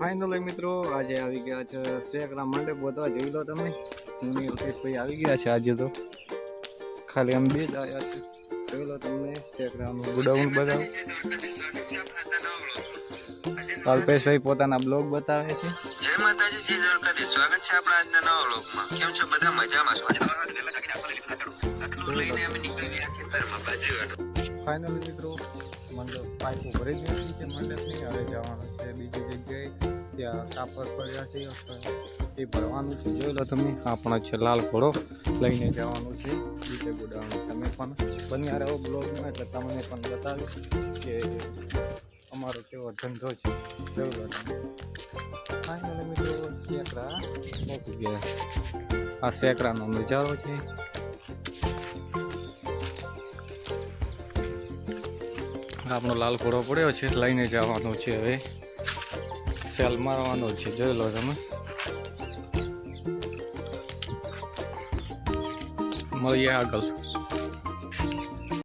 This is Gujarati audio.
ફાઇનલી મિત્રો આજે આવી ગયા છે સેકરા મંડપ બધા જોઈ લો તમે હું અલ્પેશભાઈ આવી ગયા છે આજે તો ખાલી આમ બે જ આવ્યા છે જોઈ લો તમને સેકરાનું ગોડાઉન બતાવો અલ્પેશભાઈ પોતાના બ્લોગ બતાવે છે જય માતાજી જી દ્વારકાધીશ સ્વાગત છે આપણા આજના નવા બ્લોગમાં કેમ છો બધા મજામાં છો લઈને અમે નીકળી ગયા ખેતરમાં બાજરીવાળો ફાઇનલી મિત્રો મંડપ પાઇપો ભરી દીધી છે મંડપની હવે જવાનું છે બીજી જગ્યાએ ત્યાં કાપડ પડ્યા છે એ ભરવાનું છે જોઈ લો તમે આપણો છે લાલ ઘોડો લઈને જવાનું છે બીજે ગોડાઉન તમે પણ બન્યા રહો બ્લોગમાં એટલે તમને પણ બતાવ્યું કે અમારો કેવો ધંધો છે જોઈ લો તમે ફાઇનલી મિત્રો સેકરા પહોંચી ગયા આ સેકરાનો નજારો છે આપણો લાલ ઘોડો પડ્યો છે લઈને જવાનો છે હવે સેલ મારવાનો છે જોઈ લો તમે મળીએ આગળ